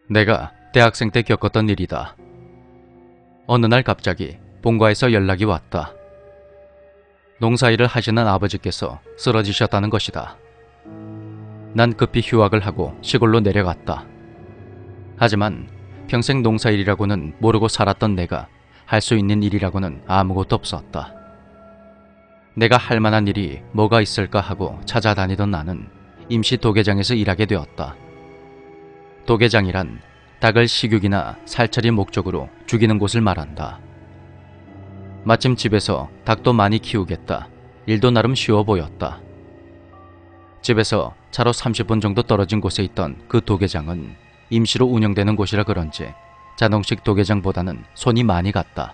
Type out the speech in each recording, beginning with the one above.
내가 대학생 때 겪었던 일이다. 어느 날 갑자기 본가에서 연락이 왔다. 농사일을 하시는 아버지께서 쓰러지셨다는 것이다. 난 급히 휴학을 하고 시골로 내려갔다. 하지만 평생 농사일이라고는 모르고 살았던 내가 할 수 있는 일이라고는 아무것도 없었다. 내가 할 만한 일이 뭐가 있을까 하고 찾아다니던 나는 임시 도계장에서 일하게 되었다. 도계장이란 닭을 식육이나 살처리 목적으로 죽이는 곳을 말한다. 마침 집에서 닭도 많이 키우겠다. 일도 나름 쉬워 보였다. 집에서 차로 30분 정도 떨어진 곳에 있던 그 도계장은 임시로 운영되는 곳이라 그런지 자동식 도계장보다는 손이 많이 갔다.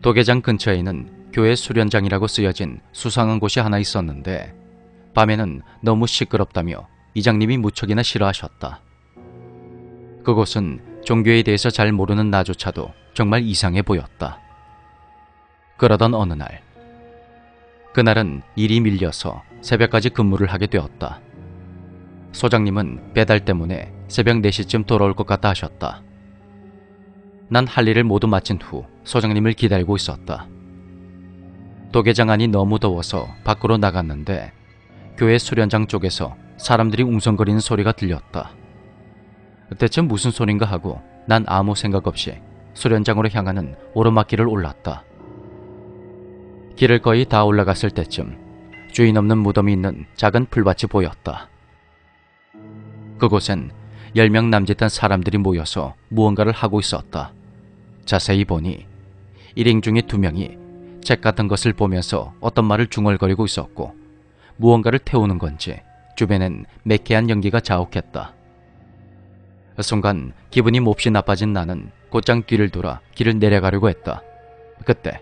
도계장 근처에는 교회 수련장이라고 쓰여진 수상한 곳이 하나 있었는데 밤에는 너무 시끄럽다며 이장님이 무척이나 싫어하셨다. 그곳은 종교에 대해서 잘 모르는 나조차도 정말 이상해 보였다. 그러던 어느 날, 그날은 일이 밀려서 새벽까지 근무를 하게 되었다. 소장님은 배달 때문에 새벽 4시쯤 돌아올 것 같다 하셨다. 난 할 일을 모두 마친 후 소장님을 기다리고 있었다. 도계장 안이 너무 더워서 밖으로 나갔는데 교회 수련장 쪽에서 사람들이 웅성거리는 소리가 들렸다. 대체 무슨 소린가 하고 난 아무 생각 없이 수련장으로 향하는 오르막길을 올랐다. 길을 거의 다 올라갔을 때쯤 주인 없는 무덤이 있는 작은 풀밭이 보였다. 그곳엔 10명 남짓한 사람들이 모여서 무언가를 하고 있었다. 자세히 보니 일행 중에 2명이 책 같은 것을 보면서 어떤 말을 중얼거리고 있었고 무언가를 태우는 건지 주변엔 매캐한 연기가 자욱했다. 순간 기분이 몹시 나빠진 나는 곧장 뒤를 돌아 길을 내려가려고 했다. 그때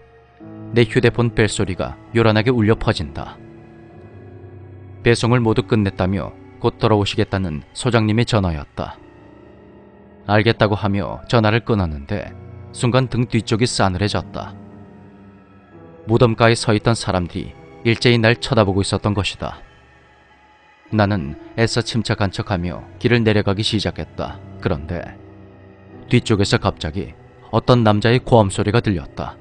내 휴대폰 벨소리가 요란하게 울려 퍼진다. 배송을 모두 끝냈다며 곧 돌아오시겠다는 소장님의 전화였다. 알겠다고 하며 전화를 끊었는데 순간 등 뒤쪽이 싸늘해졌다. 무덤가에 서 있던 사람들이 일제히 날 쳐다보고 있었던 것이다. 나는 애써 침착한 척하며 길을 내려가기 시작했다. 그런데 뒤쪽에서 갑자기 어떤 남자의 고함 소리가 들렸다.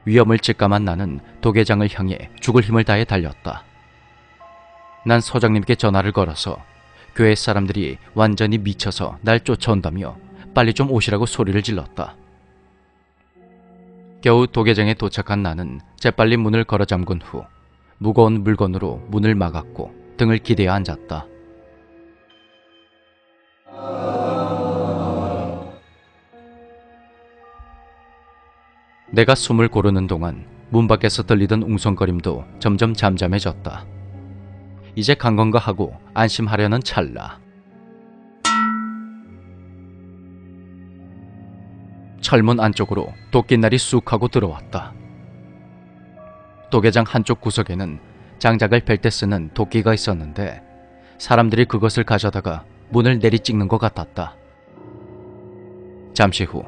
위험을 직감한 나는 도계장을 향해 죽을 힘을 다해 달렸다. 난 소장님께 전화를 걸어서 교회 사람들이 완전히 미쳐서 날 쫓아온다며 빨리 좀 오시라고 소리를 질렀다. 겨우 도계장에 도착한 나는 재빨리 문을 걸어 잠근 후 무거운 물건으로 문을 막았고 등을 기대어 앉았다. 내가 숨을 고르는 동안 문 밖에서 들리던 웅성거림도 점점 잠잠해졌다. 이제 간 건가 하고 안심하려는 찰나 철문 안쪽으로 도끼날이 쑥 하고 들어왔다. 도계장 한쪽 구석에는 장작을 벨 때 쓰는 도끼가 있었는데 사람들이 그것을 가져다가 문을 내리찍는 것 같았다. 잠시 후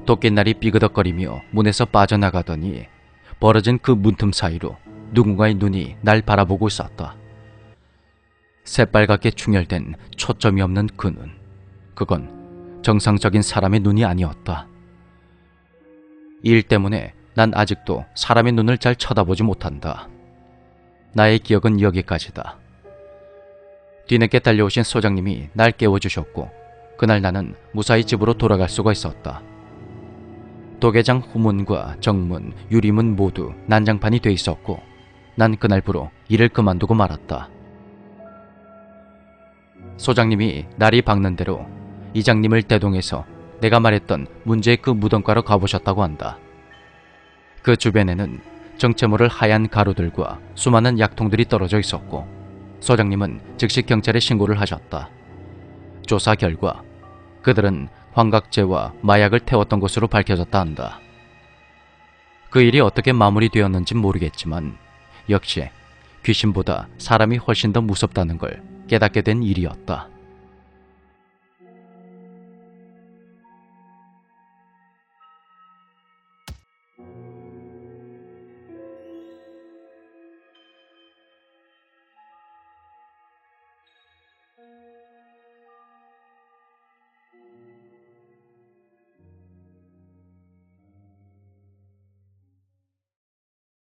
도끼날이 삐그덕거리며 문에서 빠져나가더니 벌어진 그 문틈 사이로 누군가의 눈이 날 바라보고 있었다. 새빨갛게 충혈된 초점이 없는 그 눈. 그건 정상적인 사람의 눈이 아니었다. 이 일 때문에 난 아직도 사람의 눈을 잘 쳐다보지 못한다. 나의 기억은 여기까지다. 뒤늦게 달려오신 소장님이 날 깨워주셨고 그날 나는 무사히 집으로 돌아갈 수가 있었다. 도계장 후문과 정문, 유리문 모두 난장판이 돼 있었고 난 그날부로 일을 그만두고 말았다. 소장님이 날이 밝는 대로 이장님을 대동해서 내가 말했던 문제의 그 무덤가로 가보셨다고 한다. 그 주변에는 정체 모를 하얀 가루들과 수많은 약통들이 떨어져 있었고 소장님은 즉시 경찰에 신고를 하셨다. 조사 결과 그들은 환각제와 마약을 태웠던 것으로 밝혀졌다 한다. 그 일이 어떻게 마무리되었는지 모르겠지만 역시 귀신보다 사람이 훨씬 더 무섭다는 걸 깨닫게 된 일이었다.